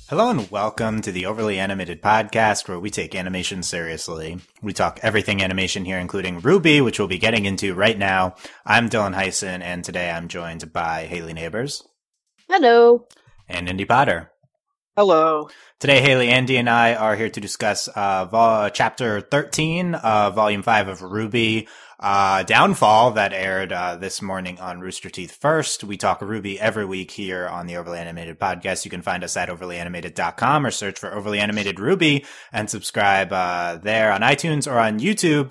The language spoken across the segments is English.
Hello and welcome to the Overly Animated Podcast, where we take animation seriously. We talk everything animation here, including RWBY, which we'll be getting into right now. I'm Dylan Hysen, and today I'm joined by Hayley Neighbors. Hello. And Indy Potter. Hello. Today, Hayley, Andy, and I are here to discuss Chapter 13 of Volume 5 of RWBY, Downfall, that aired this morning on Rooster Teeth First. We talk RWBY every week here on the Overly Animated Podcast. You can find us at overlyanimated.com or search for Overly Animated RWBY and subscribe there on iTunes or on YouTube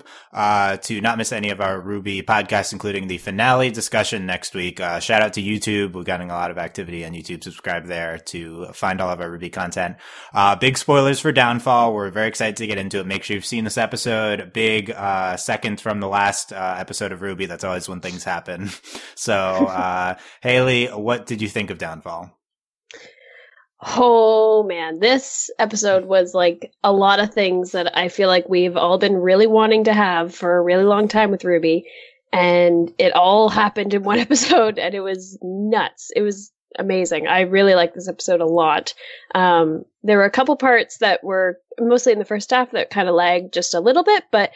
to not miss any of our RWBY podcasts, including the finale discussion next week. Shout out to YouTube. We're getting a lot of activity on YouTube. Subscribe there to find all of our RWBY content. Big spoilers for Downfall. We're very excited to get into it. Make sure you've seen this episode. Big second from the last episode of RWBY. That's always when things happen. So, Hayley, what did you think of Downfall? Oh man, this episode was like a lot of things that I feel like we've all been really wanting to have for a really long time with RWBY, and it all happened in one episode, and it was nuts. It was amazing. I really liked this episode a lot. There were a couple parts that were mostly in the first half that kind of lagged just a little bit, but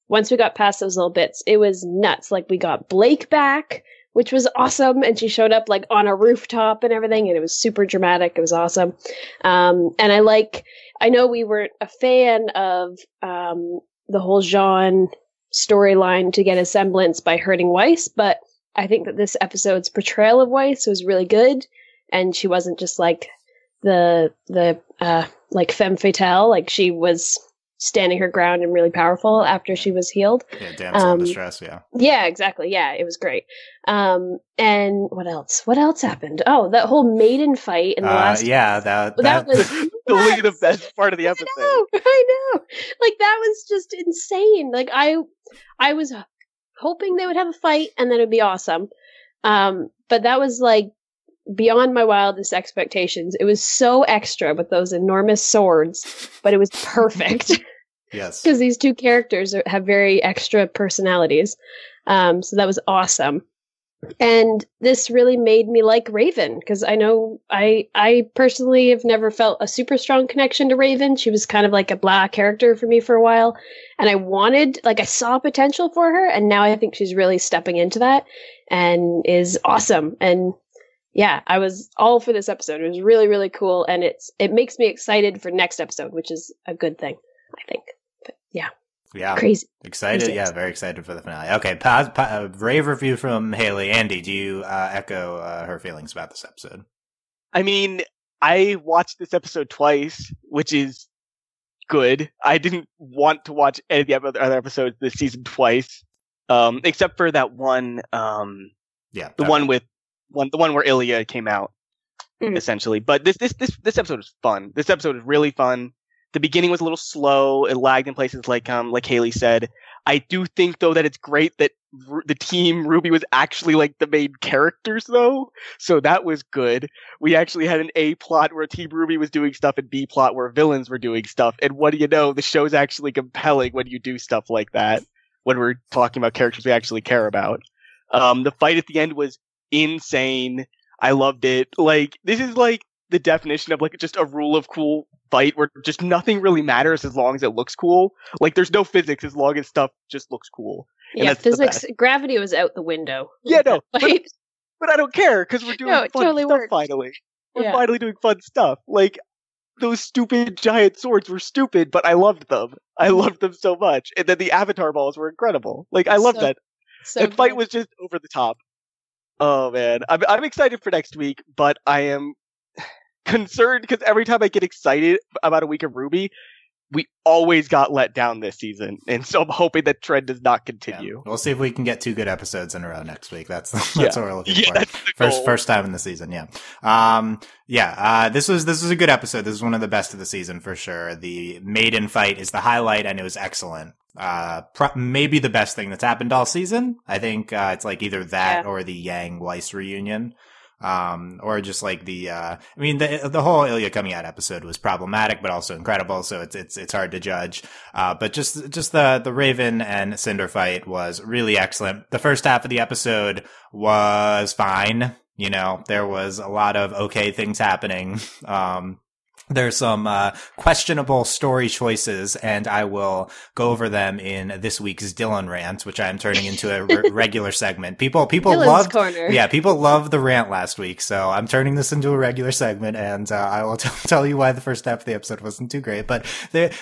once we got past those little bits, it was nuts. Like, we got Blake back, which was awesome, and she showed up like on a rooftop and everything, and it was super dramatic. It was awesome. And I know we weren't a fan of the whole Jean storyline to get a semblance by hurting Weiss, but I think that this episode's portrayal of Weiss was really good, and she wasn't just like the like femme fatale. Like, she was standing her ground and really powerful after she was healed. Yeah, damsel in distress, yeah. Yeah, exactly. Yeah, it was great. And what else? What else happened? Oh, that whole maiden fight in the last... Yeah, that was Literally the best part of the episode. I know. Like, that was just insane. Like, I was hoping they would have a fight and then it'd be awesome. But that was like beyond my wildest expectations. It was so extra with those enormous swords, but it was perfect. Yes. Because these two characters have very extra personalities. So that was awesome. And this really made me like Raven, because I know I personally have never felt a super strong connection to Raven. She was kind of like a blah character for me for a while. And I saw potential for her, and now I think she's really stepping into that and is awesome. And yeah, I was all for this episode. It was really, really cool, and it makes me excited for next episode, which is a good thing, I think. But yeah, crazy, excited. Crazy. Yeah, very excited for the finale. Okay, rave review from Hayley. Andy, do you echo her feelings about this episode? I mean, I watched this episode twice, which is good. I didn't want to watch any of the other episodes this season twice, except for that one. The one where Ilya came out, essentially. But this episode was fun. This episode was really fun. The beginning was a little slow. It lagged in places, like Hayley said. I do think, though, that it's great that the team RWBY was actually like the main characters, though. So that was good. We actually had an A plot where Team RWBY was doing stuff and B plot where villains were doing stuff. And what do you know? The show's actually compelling when you do stuff like that. When we're talking about characters we actually care about. The fight at the end was insane. I loved it. Like, this is like the definition of like just a rule of cool fight where just nothing really matters as long as it looks cool. Like, there's no physics as long as stuff just looks cool. And yeah, physics, gravity was out the window. Yeah, no, but I don't care, because we're doing fun totally stuff worked. finally. We're finally doing fun stuff. Like, those stupid giant swords were stupid, but I loved them. I loved them so much. And then the avatar balls were incredible. Like, I loved that. That fight was just over the top. Oh man, I'm excited for next week, but I am concerned because every time I get excited about a week of RWBY, we always got let down this season, and so I'm hoping that trend does not continue. Yeah. We'll see if we can get 2 good episodes in a row next week. That's what we're looking for. That's the goal. First time in the season. Yeah. This was a good episode. This is one of the best of the season for sure. The maiden fight is the highlight, and it was excellent. Maybe the best thing that's happened all season. I think it's like either that or the Yang Weiss reunion. Or just like the whole Ilya coming out episode was problematic, but also incredible. So it's hard to judge. But just the Raven and Cinder fight was really excellent. The first half of the episode was fine. You know, there was a lot of okay things happening. There's some questionable story choices, and I will go over them in this week's Dylan rant, which I'm turning into a regular segment. People Dylan's loved, corner. yeah, people loved the rant last week, so I'm turning this into a regular segment, and I will tell you why the first half of the episode wasn't too great. But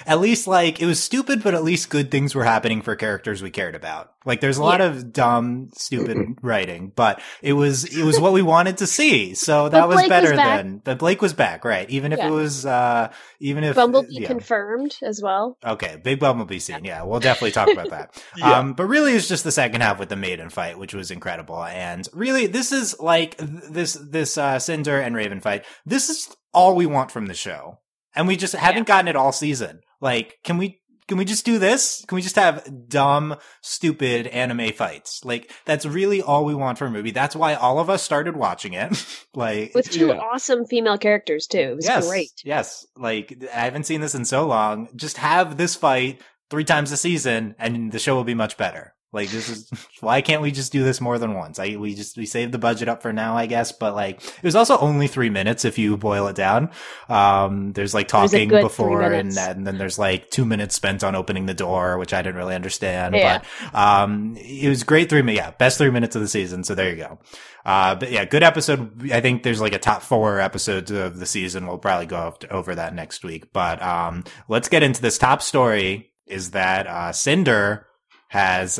at least, like, it was stupid, but at least good things were happening for characters we cared about. Like, there's a lot of dumb, stupid writing, but it was what we wanted to see. So that was better than, but Blake was back, right? Even if it was, even if Bumblebee confirmed as well. Okay, big Bumblebee scene. Yeah, we'll definitely talk about that. But really, it's just the second half with the maiden fight, which was incredible. And really, this is like this Cinder and Raven fight. This is all we want from the show, and we just haven't gotten it all season. Like, can we just do this? Can we just have dumb, stupid anime fights? Like, that's really all we want from a movie. That's why all of us started watching it. Like, with two awesome female characters too. It was great. Yes. Like, I haven't seen this in so long. Just have this fight 3 times a season and the show will be much better. Like, this is, why can't we just do this more than once? We saved the budget up for now, I guess, but like, it was also only 3 minutes if you boil it down. There's like talking before and then there's like 2 minutes spent on opening the door, which I didn't really understand, but, it was great 3 minutes. Yeah, best 3 minutes of the season. So there you go. But yeah, good episode. I think there's like a top 4 episodes of the season. We'll probably go over that next week, but, let's get into this. Top story is that, Cinder has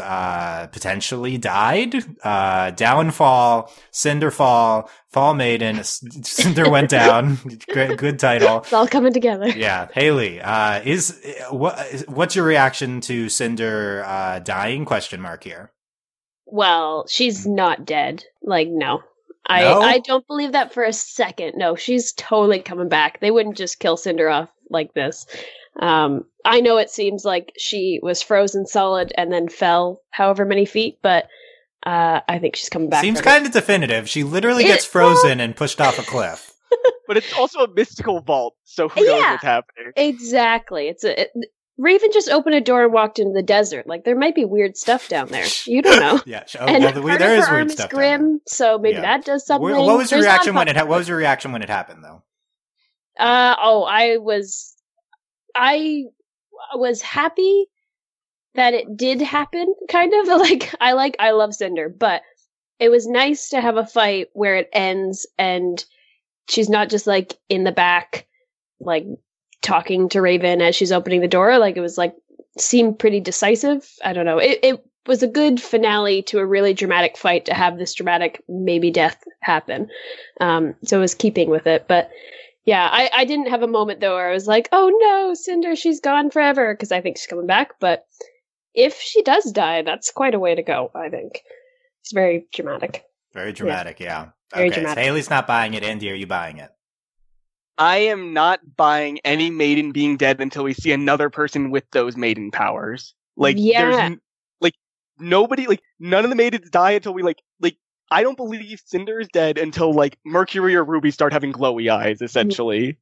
potentially died. Downfall, Cinderfall, Fall Maiden, Cinder went down. Good title. It's all coming together. Yeah, Hayley, what's your reaction to Cinder dying? Question mark here. Well, she's not dead. Like, no. I don't believe that for a second. No, she's totally coming back. They wouldn't just kill Cinder off like this. I know it seems like she was frozen solid and then fell however many feet, but I think she's coming back. Seems kind of definitive. She literally gets frozen and pushed off a cliff. But it's also a mystical vault, so who knows what's happening? Exactly. Raven just opened a door and walked into the desert. Like, there might be weird stuff down there. You don't know. Yeah, and part there is weird stuff. Grim, so maybe that does something. What was your reaction when it? What was your reaction when it happened, though? I was happy that it did happen, kind of. I love Cinder, but it was nice to have a fight where it ends and she's not just like in the back, like talking to Raven as she's opening the door. Like, it was like, seemed pretty decisive. I don't know. It was a good finale to a really dramatic fight to have this dramatic maybe death happen. So it was keeping with it, but yeah, I didn't have a moment, though, where I was like, oh no, Cinder, she's gone forever, because I think she's coming back. But if she does die, that's quite a way to go, I think. It's very dramatic. Very dramatic, yeah. Very dramatic. So Hayley's not buying it. Andy, are you buying it? I am not buying any maiden being dead until we see another person with those maiden powers. Like, there's, like, nobody, like, none of the maidens die until we, like, I don't believe Cinder is dead until, like, Mercury or Ruby start having glowy eyes, essentially.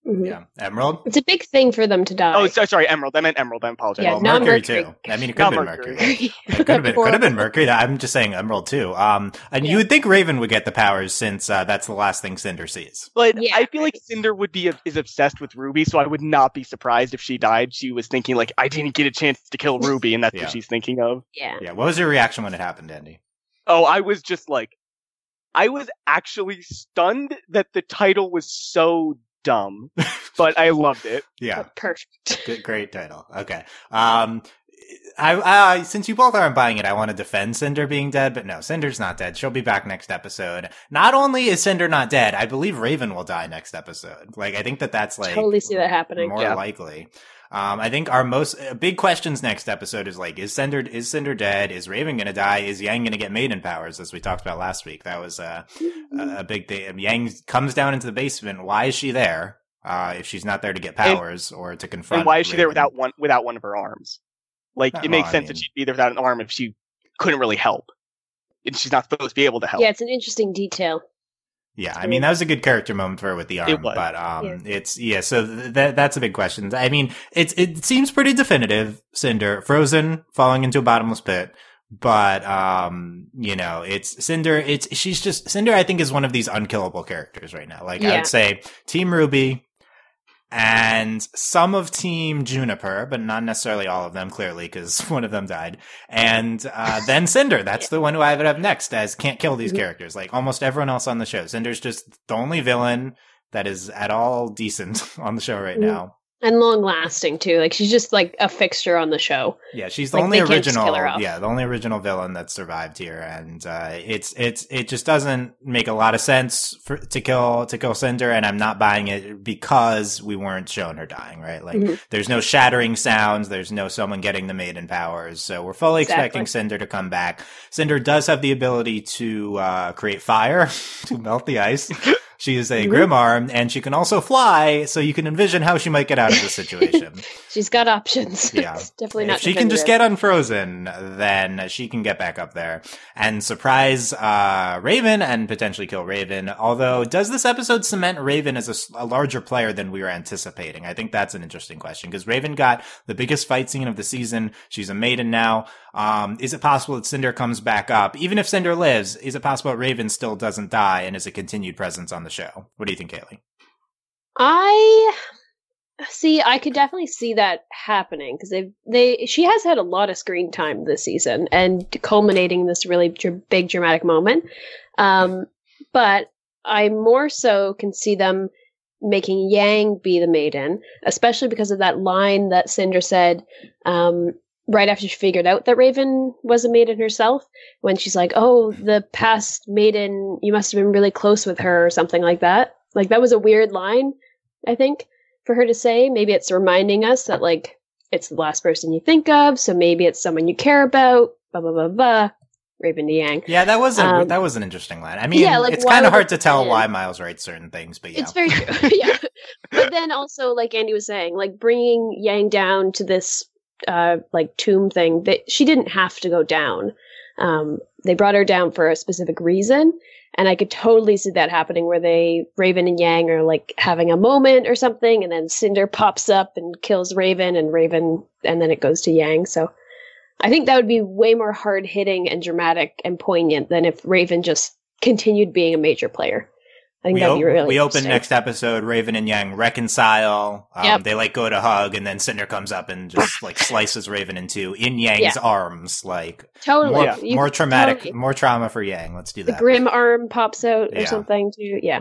Mm-hmm. Yeah. Emerald? It's a big thing for them to die. Oh, sorry, Emerald. I meant Emerald. I apologize. Yeah, well, Mercury, too. I mean, it could have been Mercury. It could have been Mercury. I'm just saying Emerald, too. And you would think Raven would get the powers since that's the last thing Cinder sees. But I feel like Cinder is obsessed with Ruby, so I would not be surprised if she died. She was thinking, like, I didn't get a chance to kill Ruby, and that's what she's thinking of. Yeah. Yeah. What was your reaction when it happened, Andy? Oh, I was just like, I was actually stunned that the title was so dumb, but I loved it. Yeah. Perfect. Good, great title. Okay. I since you both aren't buying it, I want to defend Cinder being dead, but no, Cinder's not dead. She'll be back next episode. Not only is Cinder not dead, I believe Raven will die next episode. Like, I think that's like totally see that happening. More likely. I think our most big questions next episode is like, is Cinder dead? Is Raven gonna die? Is Yang gonna get maiden powers? As we talked about last week, that was a big thing. Yang comes down into the basement. Why is she there? If she's not there to get powers or to confront. And why is she Raven? there without one of her arms? Like, it makes sense that she'd be there without an arm if she couldn't really help, and she's not supposed to be able to help. Yeah, it's an interesting detail. Yeah, I mean, that was a good character moment for her with the arm, but so that's a big question. I mean, it seems pretty definitive. Cinder, frozen, falling into a bottomless pit, But, it's Cinder. Cinder, I think, is one of these unkillable characters right now. Like, I would say Team RWBY and some of Team Juniper, but not necessarily all of them, clearly, because one of them died. And, then Cinder. That's the one who I would have next as can't kill these characters. Like, almost everyone else on the show. Cinder's just the only villain that is at all decent on the show right now. And long lasting too. Like she's just like a fixture on the show. Yeah, she's the only original villain that survived here, and it just doesn't make a lot of sense to kill Cinder, and I'm not buying it because we weren't shown her dying, right? Like there's no shattering sounds, there's no someone getting the maiden powers, so we're fully expecting Cinder to come back. Cinder does have the ability to create fire to melt the ice. She is a Grim Arm, and she can also fly, so you can envision how she might get out of this situation. She's got options. Yeah. Definitely not. If she can just get unfrozen, then she can get back up there and surprise Raven and potentially kill Raven. Although, does this episode cement Raven as a larger player than we were anticipating? I think that's an interesting question, because Raven got the biggest fight scene of the season. She's a maiden now. Is it possible that Cinder comes back up? Even if Cinder lives, is it possible that Raven still doesn't die and is a continued presence on the show? What do you think, Hayley? I could definitely see that happening, because she has had a lot of screen time this season and culminating in this really big dramatic moment. But I more so can see them making Yang be the maiden, especially because of that line that Cinder said, right after she figured out that Raven was a maiden herself, when she's like, oh, the past maiden, you must have been really close with her or something like that. Like, that was a weird line, I think, for her to say. Maybe it's reminding us that, like, it's the last person you think of, so maybe it's someone you care about, blah, blah, blah, blah. Raven to Yang. Yeah, that was an interesting line. I mean, it's kind of hard to tell why Miles writes certain things, but yeah. It's very true, yeah. But then also, like Andy was saying, like, bringing Yang down to this tomb thing, that she didn't have to go down. They brought her down for a specific reason, and I could totally see that happening where Raven and Yang are like having a moment or something, and then Cinder pops up and kills Raven, and then it goes to Yang. So I think that would be way more hard hitting and dramatic and poignant than if Raven just continued being a major player. I think that'd be really We open next episode, Raven and Yang reconcile. They like go to hug, and then Cinder comes up and just like slices Raven in two in Yang's arms. Like totally more traumatic, more trauma for Yang. Let's do that. The Grim arm pops out or something too. Yeah.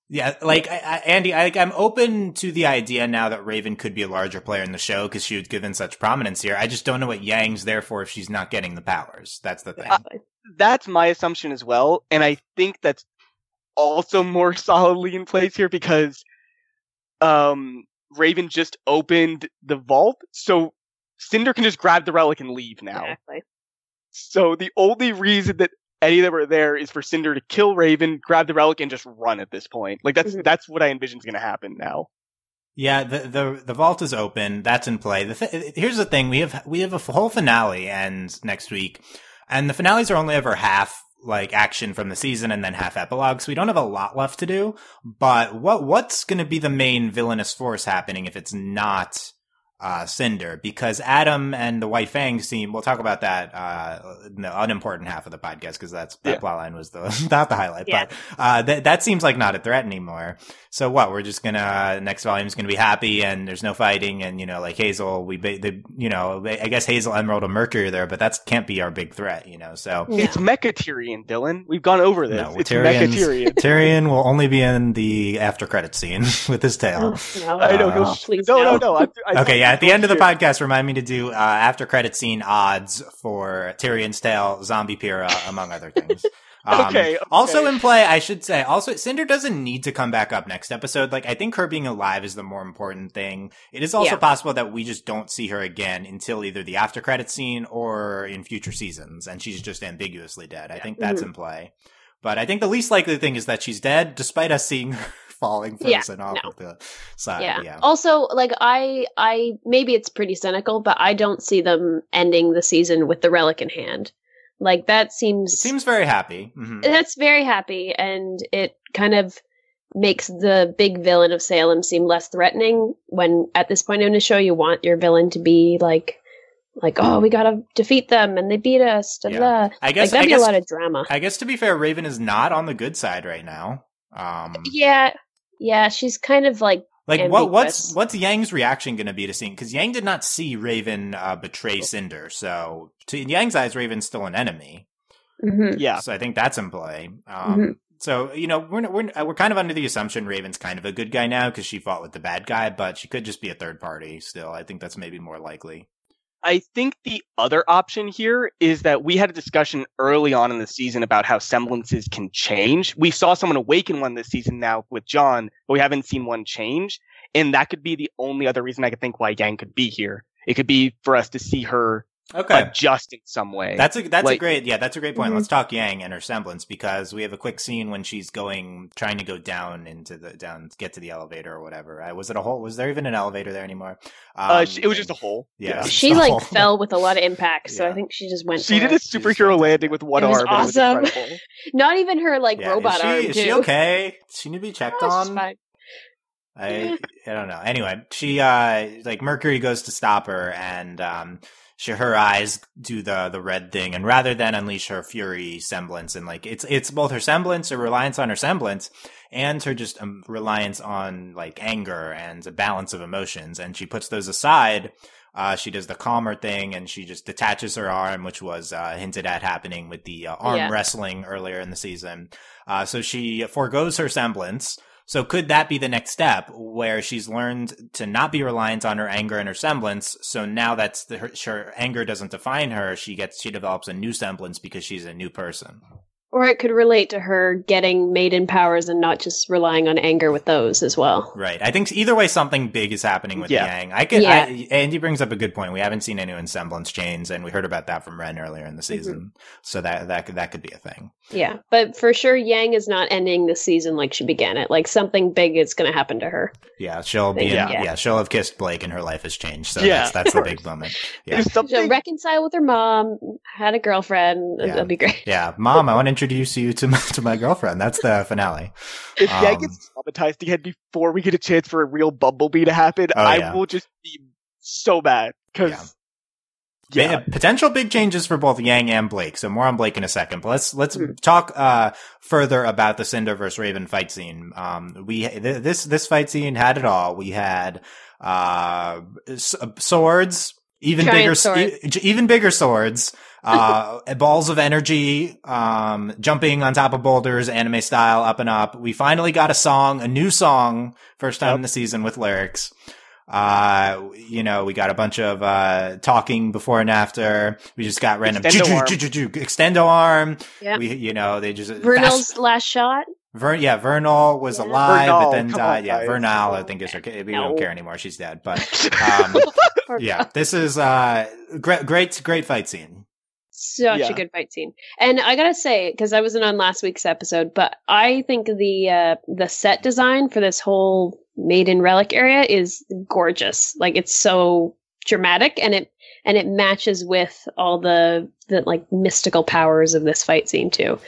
Yeah, like Andy, I'm open to the idea now that Raven could be a larger player in the show because she was given such prominence here. I just don't know what Yang's there for if she's not getting the powers. That's the thing. That's my assumption as well, and I think that's also more solidly in place here because Raven just opened the vault, so Cinder can just grab the relic and leave now. Exactly. So the only reason that any of them are there is for Cinder to kill Raven, grab the relic, and just run at this point. Like that's what I envision is going to happen now. Yeah, the vault is open. That's in play. Here's the thing: we have a whole finale and next week, and the finales are only ever half like action from the season and then half epilogue, so we don't have a lot left to do. But what's going to be the main villainous force happening if it's not Cinder? Because Adam and the White Fang team, we'll talk about that in the unimportant half of the podcast, because that plotline was not the highlight. Yeah. But that seems like not a threat anymore. So what? We're just gonna next volume's gonna be happy and there's no fighting, and like Hazel, I guess Hazel, Emerald, and Mercury are there, but that can't be our big threat, So it's Mecha Tyrion, Dylan. We've gone over this. No, it's Mecha Tyrion. Tyrion will only be in the after credit scene with his tail. No. I know. Please no. Okay, yeah. At the end of the podcast, remind me to do after credit scene odds for Tyrion's tail, Zombie Pyrrha, among other things. Okay. Also in play, I should say, Cinder doesn't need to come back up next episode. Like, I think her being alive is the more important thing. It is also possible that we just don't see her again until either the after credit scene or in future seasons, and she's just ambiguously dead. I think that's in play. But I think the least likely thing is that she's dead, despite us seeing her falling frozen off of the side. Yeah. Also, like, I maybe it's pretty cynical, but I don't see them ending the season with the relic in hand. Like, it seems very happy. Mm-hmm. That's very happy, and it kind of makes the big villain of Salem seem less threatening, when at this point in the show you want your villain to be like like, oh, we gotta defeat them and they beat us. Da, da, da. That'd be a lot of drama. I guess to be fair, Raven is not on the good side right now. Yeah, she's kind of like what's Yang's reaction going to be to seeing? Because Yang did not see Raven betray Cinder, so in Yang's eyes, Raven's still an enemy. Mm-hmm. Yeah, so I think that's in play. So we're kind of under the assumption Raven's kind of a good guy now because she fought with the bad guy, but she could just be a third party. Still, I think that's maybe more likely. I think the other option here is that we had a discussion early on in the season about how semblances can change. We saw someone awaken one this season now with John, but we haven't seen one change. And that could be the only other reason I could think why Yang could be here. It could be for us to see her adjust in some way. That's a great point. Let's talk Yang and her semblance, because we have a quick scene when she's trying to go get to the elevator or whatever. Was it a hole? Was there even an elevator there anymore? It was just a hole. Yeah. She fell with a lot of impact, so I think she just went. She did a superhero landing with one arm. Awesome. It was incredible. Not even her robot arm. Is she okay? Does she need to be checked on? She's fine. I don't know. Anyway, she Mercury goes to stop her, and her eyes do the red thing, and rather than unleash her fury semblance, and it's both her semblance, her reliance on her semblance, and her just reliance on anger and a balance of emotions, and she puts those aside. She does the calmer thing, and she just detaches her arm, which was hinted at happening with the arm wrestling earlier in the season. So she forgoes her semblance. So could that be the next step, where she's learned to not be reliant on her anger and her semblance? So now that's her anger doesn't define her. She develops a new semblance because she's a new person. Or it could relate to her getting maiden powers and not just relying on anger with those as well. Right. I think either way, something big is happening with Yang. Andy brings up a good point. We haven't seen any semblance chains, and we heard about that from Ren earlier in the season. Mm-hmm. So that could be a thing. Yeah, but for sure, Yang is not ending the season like she began it. Something big is going to happen to her. Yeah, she'll have kissed Blake, and her life has changed. So that's the big moment. Yeah. She'll reconcile with her mom, had a girlfriend. Yeah. That'll be great. Yeah, Mom, I want to introduce you to my girlfriend. That's the finale. If Yang gets traumatized again before we get a chance for a real Bumblebee to happen, I will just be so mad because. Yeah. Potential big changes for both Yang and Blake. So more on Blake in a second. But let's talk further about the Cinder versus Raven fight scene. This fight scene had it all. We had swords, even bigger swords, balls of energy, jumping on top of boulders, anime style, up and up. We finally got a new song, first time in the season with lyrics. We got a bunch of talking before and after. We just got random extendo arm. Yeah. They just Vernal's last shot. Vernal was alive, but then died. Vernal, I think is her. We don't care anymore. She's dead. But this is great fight scene. Such a good fight scene. And I gotta say, because I wasn't on last week's episode, but I think the set design for this whole Maiden Relic area is gorgeous. It's so dramatic, and it matches with all the mystical powers of this fight scene too.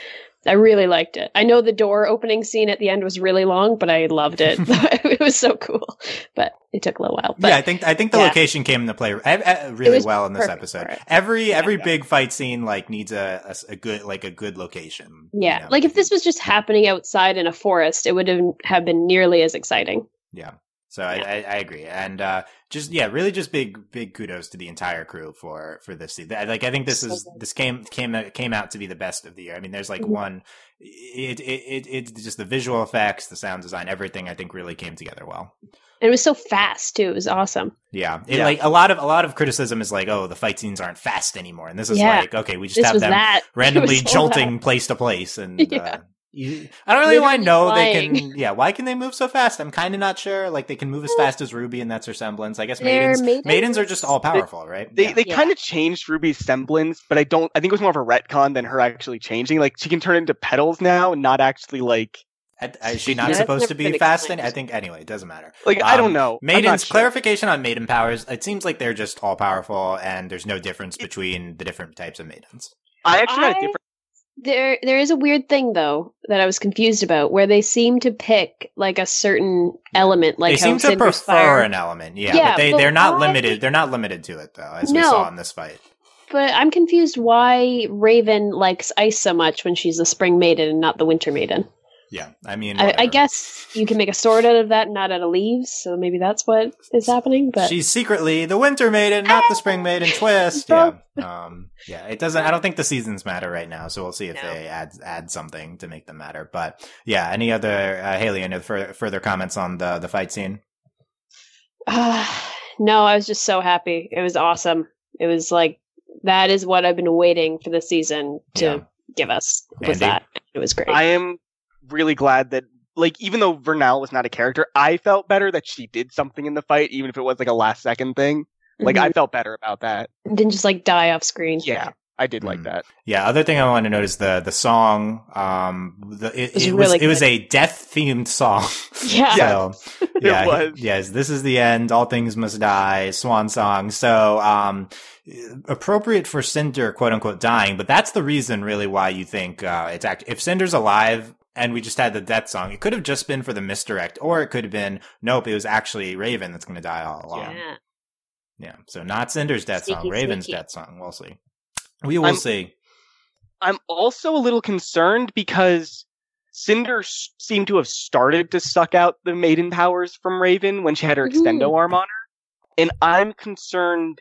I really liked it. I know the door opening scene at the end was really long, but I loved it. It was so cool, but it took a little while. But, I think the location came into play really well in this episode. Every big fight scene needs a good location. Yeah, if this was just happening outside in a forest, it wouldn't have been nearly as exciting. Yeah. So I agree, and really just big kudos to the entire crew for this. I think this came out to be the best of the year. I mean, there's one. It just the visual effects, the sound design, everything. I think really came together well. And it was so fast too. It was awesome. Yeah, a lot of criticism is the fight scenes aren't fast anymore, and this is okay, we just have them randomly jolting place to place, and. I don't really know they can. Yeah, why can they move so fast? I'm kind of not sure. They can move as fast as RWBY, and that's her semblance. I guess maidens are just all powerful, right? They kind of changed RWBY's semblance, but I think it was more of a retcon than her actually changing. She can turn into petals now, and not actually Is she not supposed to be fast? I think anyway, it doesn't matter. I don't know. Maidens clarification on maiden powers. It seems like they're just all powerful, and there's no difference between the different types of maidens. I actually had a different. There is a weird thing though that I was confused about, where they seem to pick like a certain element, like they seem to Cinder's prefer fire. an element, but they're not limited. They're not limited to it though, as we saw in this fight. But I'm confused why Raven likes ice so much when she's the spring maiden and not the winter maiden. Yeah, I mean, I guess you can make a sword out of that, not out of leaves. So maybe that's what is happening. But she's secretly the winter maiden, not the spring maiden. Twist. Yeah, It doesn't. I don't think the seasons matter right now. So we'll see if they add something to make them matter. But yeah, any other Hayley? Any further comments on the fight scene? No, I was just so happy. It was awesome. It was like that is what I've been waiting for the season to give us. Was that? It was great. I am really glad that, like, even though Vernal was not a character, I felt better that she did something in the fight, even if it was like a last second thing. Like, I felt better about that. Didn't just like die off screen. Yeah, I did like that. Yeah. Other thing I wanted to note is the song. It was a death themed song. Yeah. So, it was. Yes. This is the end. All things must die. Swan song. So, appropriate for Cinder, quote unquote, dying. But that's the reason really why you think, if Cinder's alive and we just had the death song, it could have just been for the misdirect, or it could have been, nope, it was actually Raven that's going to die all along. Yeah. So not Cinder's death song, Raven's death song. We'll see. We will see. I'm also a little concerned because Cinder seemed to have started to suck out the maiden powers from Raven when she had her extendo arm on her. And I'm concerned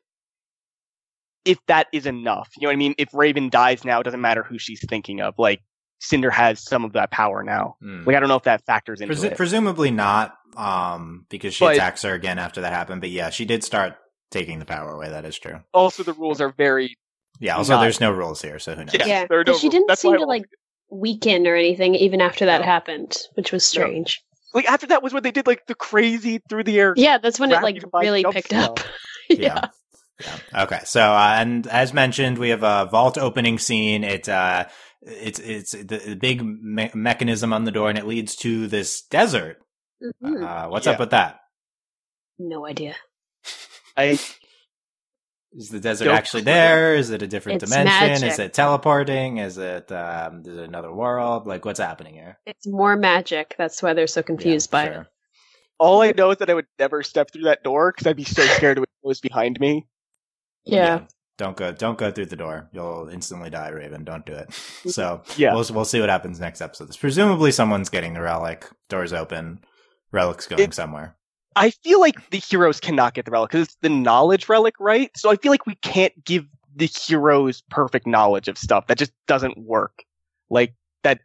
if that is enough. You know what I mean? If Raven dies now, it doesn't matter who she's thinking of. Like, Cinder has some of that power now. Like, I don't know if that factors into it. Presumably not, because she attacks her again after that happened. But yeah, she did start taking the power away. That is true. Also, the rules are very... Yeah, also there's no rules here, so who knows? Yeah, but she didn't seem to, like, weaken or anything even after that happened, which was strange. No. Like, after that was when they did, like, the crazy through the air... Yeah, that's when it, like, really picked up. Yeah. Okay, so, and as mentioned, we have a vault opening scene. It's the big mechanism on the door, and it leads to this desert. What's up with that? No idea. Is the desert actually there? Is it a different dimension? Magic. Is it teleporting? Is it another world? Like, what's happening here? It's more magic. That's why they're so confused by it. All I know is that I would never step through that door because I'd be so scared it was behind me. Yeah. Don't go through the door. You'll instantly die, Raven. Don't do it. So we'll see what happens next episode. Presumably someone's getting the relic. Doors open. Relic's going somewhere. I feel like the heroes cannot get the relic because it's the knowledge relic, right? So I feel like we can't give the heroes perfect knowledge of stuff. That just doesn't work. Like, that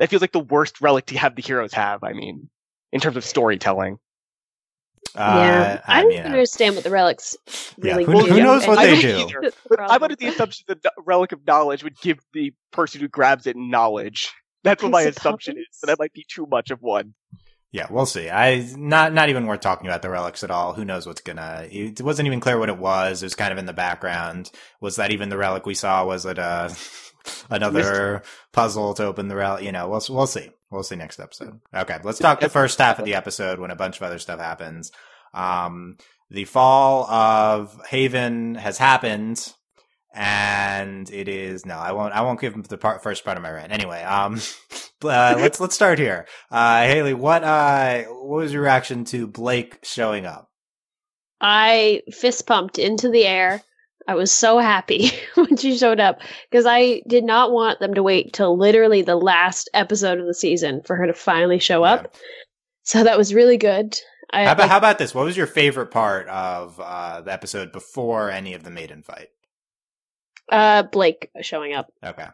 feels like the worst relic to have the heroes have, I mean, in terms of storytelling. I don't even understand what the relics really do. Who knows what they do? But I'm under the assumption that the relic of knowledge would give the person who grabs it knowledge. That's what my assumption is, but that might be too much of one. Yeah, we'll see. Not even worth talking about the relics at all. Who knows what's gonna... It wasn't even clear what it was. It was kind of in the background. Was that even the relic we saw? Was it another puzzle to open the relic? You know, we'll see. We'll see next episode. Okay, let's talk the first half of the episode when a bunch of other stuff happens. The fall of Haven has happened, and it is... No, I won't give the first part of my rant. Anyway, let's start here. Hayley, what was your reaction to Blake showing up? I fist pumped into the air. I was so happy when she showed up because I did not want them to wait till literally the last episode of the season for her to finally show up. So that was really good. How about this? What was your favorite part of the episode before any of the maiden fight? Blake showing up. Okay.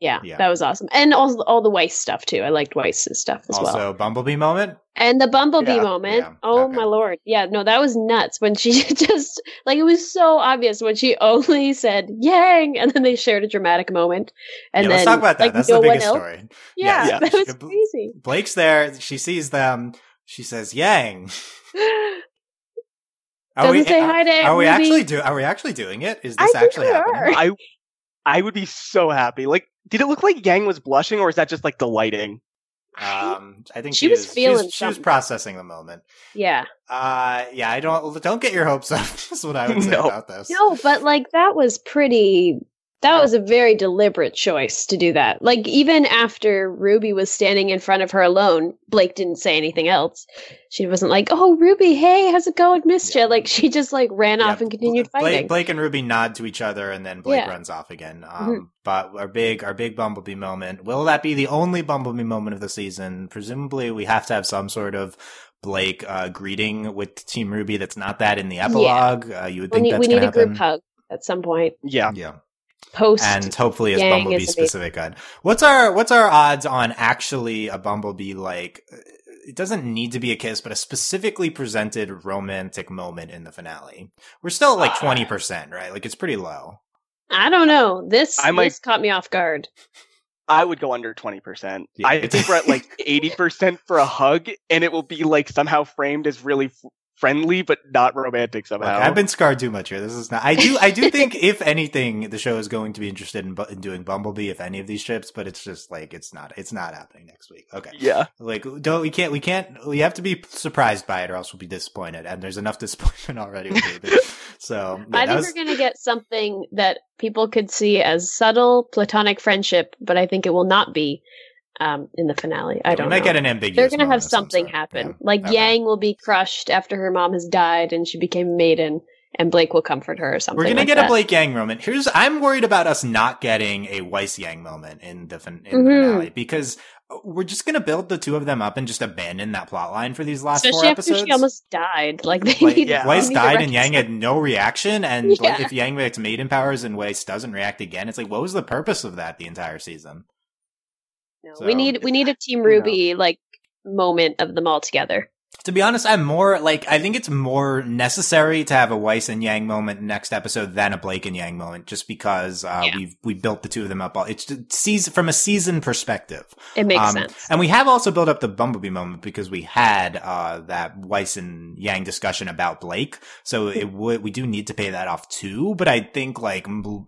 Yeah, that was awesome. And also all the Weiss stuff, too. I liked Weiss's stuff as well. Also, Bumblebee moment? And the Bumblebee moment. Yeah. Oh, my Lord. Yeah, no, that was nuts. When she just, like, it was so obvious when she only said, Yang! And then they shared a dramatic moment. And then, let's talk about that. Like, that's the biggest story. Yeah, that was crazy. Blake's there. She sees them. She says, Yang. Doesn't say hi to everybody. Are we actually doing it? Is this actually happening? I would be so happy. Like, did it look like Yang was blushing, or is that just like the lighting? I think she was feeling. She was processing the moment. Yeah. I don't get your hopes up. That's what I would say about this. No, but like that was pretty That was a very deliberate choice to do that. Like, even after RWBY was standing in front of her alone, Blake didn't say anything else. She wasn't like, "Oh, RWBY, hey, how's it going? Missed you." Like, she just, like, ran off and continued fighting. Blake and RWBY nod to each other, and then Blake runs off again. But our big Bumblebee moment, will that be the only Bumblebee moment of the season? Presumably, we have to have some sort of Blake greeting with Team RWBY that's not that in the epilogue. You would think that's going to happen. We need a group hug at some point. Yeah. Post and hopefully as Bumblebee specific good. What's our odds on actually a Bumblebee, like, it doesn't need to be a kiss, but a specifically presented romantic moment in the finale? We're still at like 20%, right? Like, it's pretty low. I don't know. This caught me off guard. I would go under 20%. Yeah. I think we're at like 80% for a hug, and it will be like somehow framed as really friendly, but not romantic somehow. Look, I've been scarred too much here. This is not. I do think, if anything, the show is going to be interested in doing Bumblebee, if any of these ships. But it's just like it's not happening next week. Okay. Yeah. Like, we have to be surprised by it, or else we'll be disappointed. And there's enough disappointment already with David. So yeah, I think we're gonna get something that people could see as subtle platonic friendship, but I think it will not be. In the finale. I don't know. We might get an ambiguous. They're going to have something happen. Yeah. Like, Yang will be crushed after her mom has died and she became a maiden, and Blake will comfort her or something. We're going to get a Blake Yang moment. I'm worried about us not getting a Weiss Yang moment in the finale, because we're just going to build the two of them up and just abandon that plot line for these last 4 episodes. After she almost died. Like, Weiss died and Yang had no reaction, and like, if Yang gets maiden powers and Weiss doesn't react again, it's like, what was the purpose of that the entire season? No, so, we need a Team RWBY like moment of them all together. To be honest, I think it's more necessary to have a Weiss and Yang moment next episode than a Blake and Yang moment, just because we built the two of them up. It's just from a season perspective. It makes sense. And we have also built up the Bumblebee moment because we had that Weiss and Yang discussion about Blake. So we do need to pay that off too. But I think when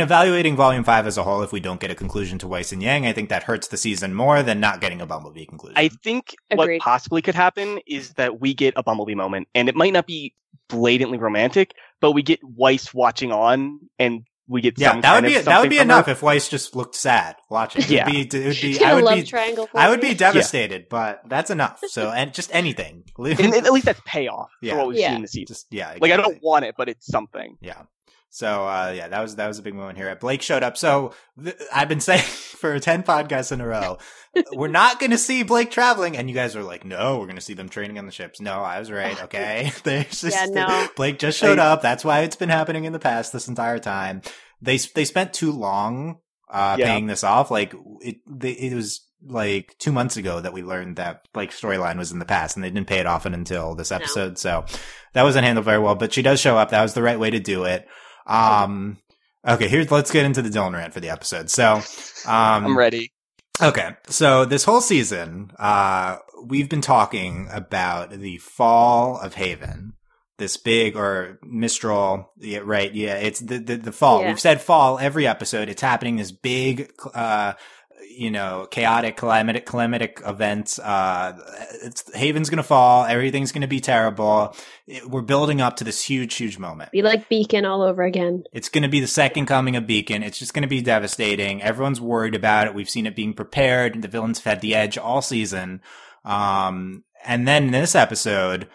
evaluating Volume 5 as a whole, if we don't get a conclusion to Weiss and Yang, I think that hurts the season more than not getting a Bumblebee conclusion. I think Agreed. What possibly could happen is that we get a Bumblebee moment, and it might not be blatantly romantic, but we get Weiss watching on, and we get that would be enough if Weiss just looked sad watching. Yeah, it would be. I would be devastated, but that's enough. So, and just anything. And at least that's payoff for what we've seen this season. Exactly. Like, I don't want it, but it's something. Yeah. So, that was a big moment here. Blake showed up. So I've been saying for 10 podcasts in a row, we're not going to see Blake traveling. And you guys are like, no, we're going to see them training on the ships. No, I was right. Okay. Blake just showed up. That's why it's been happening in the past this entire time. They spent too long, paying this off. Like, it was like 2 months ago that we learned that Blake's storyline was in the past, and they didn't pay it off until this episode. No. So that wasn't handled very well, but she does show up. That was the right way to do it. Okay, let's get into the Dylan rant for the episode. So, I'm ready. Okay. So this whole season, we've been talking about the fall of Haven, this big, or Mistral. Yeah, right. Yeah. It's the fall. Yeah. We've said fall every episode. It's happening, this big, chaotic, climatic events. Haven's gonna fall. Everything's gonna be terrible. We're building up to this huge moment. Be like Beacon all over again. It's gonna be the second coming of Beacon. It's just gonna be devastating. Everyone's worried about it. We've seen it being prepared. The villains have had the edge all season. And then in this episode,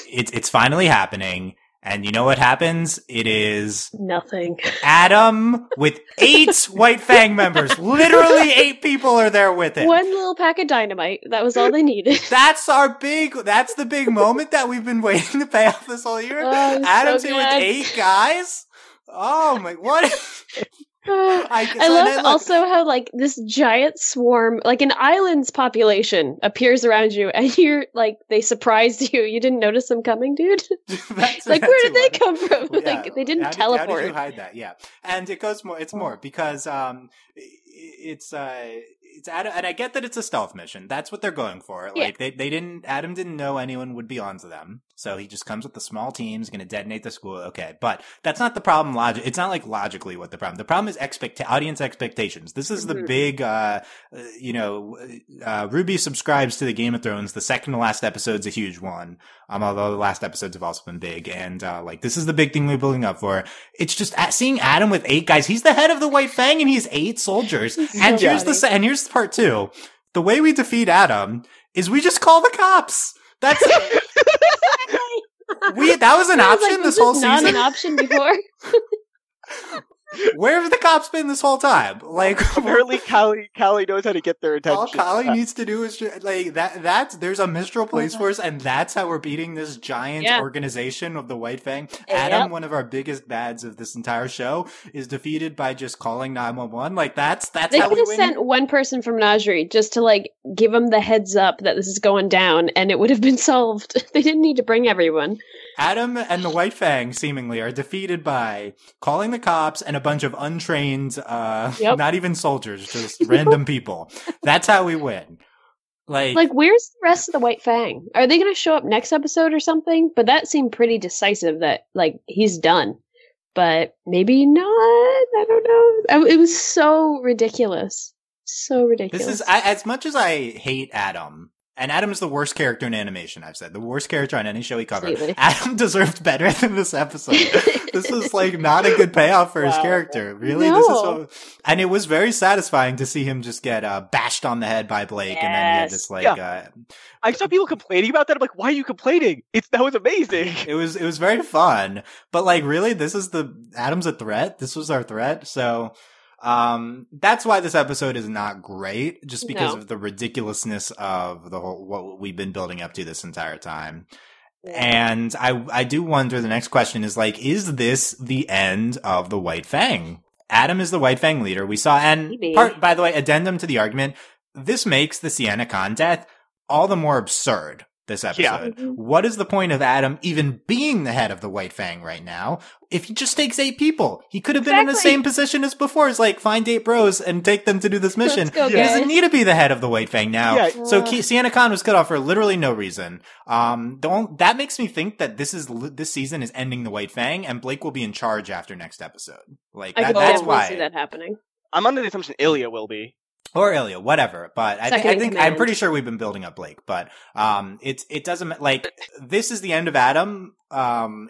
it's finally happening. And you know what happens? It is nothing. Adam with 8 White Fang members. Literally 8 people are there with it. One little pack of dynamite. That was all they needed. That's the big moment that we've been waiting to pay off this whole year. Oh, Adam's so here with 8 guys. Oh my, what? I love also how, like, this giant swarm, like an island's population, appears around you, and you're like, they surprised you. You didn't notice them coming, dude. Like, where did they come from? Yeah. Like, they didn't teleport. How did you hide that? Yeah, and it goes more. It's more because it's Adam, and I get that it's a stealth mission. That's what they're going for. Yeah. Like Adam didn't know anyone would be onto them. So he just comes with a small team, is going to detonate the school. Okay. But that's not the problem. It's not like logically what the problem. The problem is audience expectations. This is the big, RWBY subscribes to the Game of Thrones. The second to last episode's a huge one. Although the last episodes have also been big. And, this is the big thing we're building up for. It's just seeing Adam with 8 guys. He's the head of the White Fang and he's 8 soldiers. And here's part 2. The way we defeat Adam is we just call the cops. That's that was an option this whole season. Not an option before. Where have the cops been this whole time? Like, apparently, Callie knows how to get their attention. All Callie needs to do is just, like that. There's a Mistral police force, and that's how we're beating this giant organization of the White Fang. Adam, one of our biggest bads of this entire show, is defeated by just calling 911. Like that's how we win. They could have sent one person from Najri just to like give them the heads up that this is going down, and it would have been solved. They didn't need to bring everyone. Adam and the White Fang seemingly are defeated by calling the cops and a bunch of untrained, not even soldiers, just random people. That's how we win. Like, where's the rest of the White Fang? Are they going to show up next episode or something? But that seemed pretty decisive that, like, he's done. But maybe not. I don't know. It was so ridiculous. So ridiculous. This is, as much as I hate Adam, and Adam is the worst character in animation, I've said. The worst character on any show he covered. Absolutely. Adam deserved better than this episode. This was, like, not a good payoff for his character. Really? No. And it was very satisfying to see him just get bashed on the head by Blake, and then he had this, like... I saw people complaining about that. I'm like, why are you complaining? That was amazing. It was very fun. But, like, really, Adam's a threat? This was our threat? So... that's why this episode is not great, just because of the ridiculousness of the whole, what we've been building up to this entire time. Yeah. And I do wonder, the next question is like, is this the end of the White Fang? Adam is the White Fang leader. We saw, and by the way, addendum to the argument, this makes the Sienna Khan death all the more absurd. This episode. Yeah. What is the point of Adam even being the head of the White Fang right now if he just takes 8 people? He could have been in the same position as before. It's like, find 8 bros and take them to do this mission. He doesn't need to be the head of the White Fang now. Yeah. So Sienna Khan was cut off for literally no reason. That makes me think that this season is ending the White Fang, and Blake will be in charge after next episode. Like, that's why. I see that happening. I'm under the assumption Ilya will be. Or Ilya, whatever. But I think I'm pretty sure we've been building up Blake. But it doesn't, like, this is the end of Adam.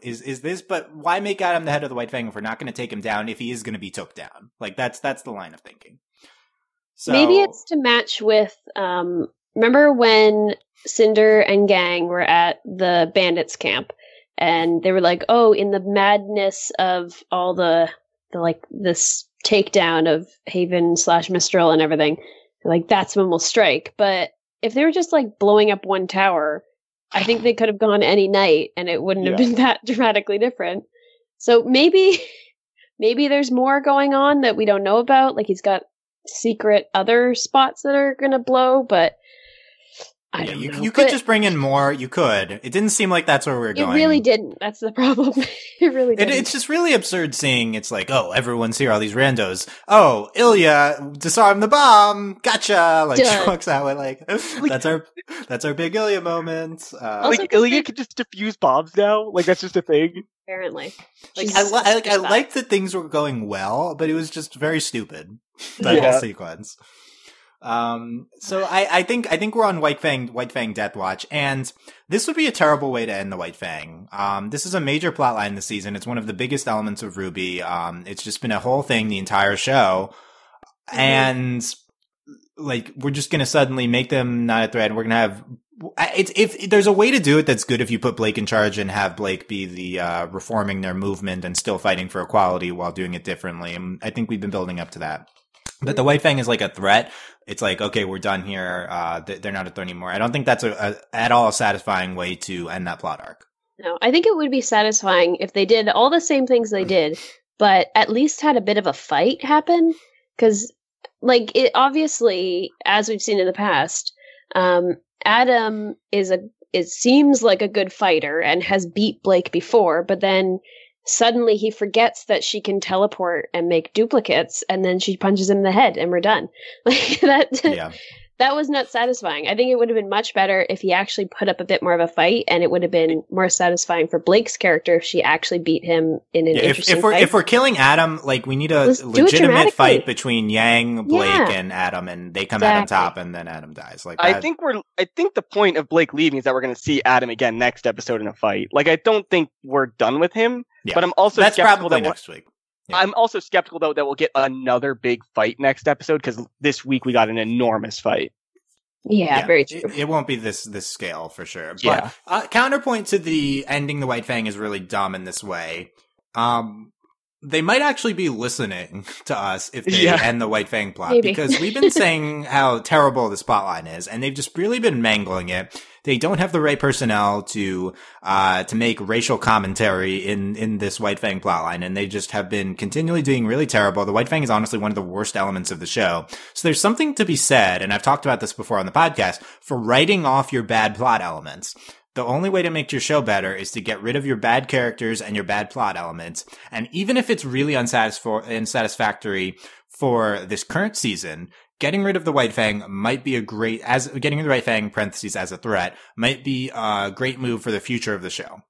Is this? But why make Adam the head of the White Fang if we're not going to take him down if he is going to be took down? Like, that's the line of thinking. So maybe it's to match with. Remember when Cinder and gang were at the bandits camp, and they were like, "Oh, in the madness of all the like this." Takedown of Haven / Mistral and everything, like that's when we'll strike." But if they were just like blowing up one tower, I think they could have gone any night and it wouldn't have been that dramatically different. So maybe there's more going on that we don't know about. Like he's got secret other spots that are gonna blow, but I don't know. You could just bring in more. You could. It didn't seem like that's where we were going. It really didn't. That's the problem. It really didn't. It's just really absurd seeing it's like, oh, everyone's here, all these randos. Oh, Ilya, disarm the bomb. Gotcha. Like, she walks out with like, that's our big Ilya moment. Like, Ilya can just defuse bombs now? Like, that's just a thing? Apparently. Like, I liked that things were going well, but it was just very stupid. That whole sequence. So I think we're on White Fang Death Watch, and this would be a terrible way to end the White Fang. This is a major plotline this season. It's one of the biggest elements of RWBY. It's just been a whole thing the entire show. And like, we're just gonna suddenly make them not a threat. We're gonna have, if there's a way to do it that's good if you put Blake in charge and have Blake be the, reforming their movement and still fighting for equality while doing it differently. And I think we've been building up to that. But the White Fang is like a threat. It's like, okay, we're done here. They're not a threat anymore. I don't think that's at all a satisfying way to end that plot arc. No, I think it would be satisfying if they did all the same things they did, but at least had a bit of a fight happen. Because, like, it obviously, as we've seen in the past, Adam it seems like a good fighter and has beat Blake before, but then suddenly he forgets that she can teleport and make duplicates, and then she punches him in the head, and we're done. Like that. Yeah. That was not satisfying. I think it would have been much better if he actually put up a bit more of a fight, and it would have been more satisfying for Blake's character if she actually beat him in an interesting fight. If we're killing Adam, like we need a legitimate fight between Yang, Blake, and Adam, and they come out on top, and then Adam dies. Like I think the point of Blake leaving is that we're going to see Adam again next episode in a fight. Like I don't think we're done with him, but I'm also that's skeptical probably that next week. Yeah. I'm also skeptical though that we'll get another big fight next episode because this week we got an enormous fight. Yeah, very true. It won't be this scale for sure. But counterpoint to the ending the White Fang is really dumb in this way. They might actually be listening to us if they end the White Fang plot. Maybe. Because we've been saying how terrible this plotline is, and they've just really been mangling it. They don't have the right personnel to make racial commentary in this White Fang plotline, and they just have been continually doing really terrible. The White Fang is honestly one of the worst elements of the show. So there's something to be said, and I've talked about this before on the podcast, for writing off your bad plot elements. The only way to make your show better is to get rid of your bad characters and your bad plot elements. And even if it's really unsatisfactory for this current season, getting rid of the White Fang might be getting rid of the White Fang parentheses as a threat might be a great move for the future of the show.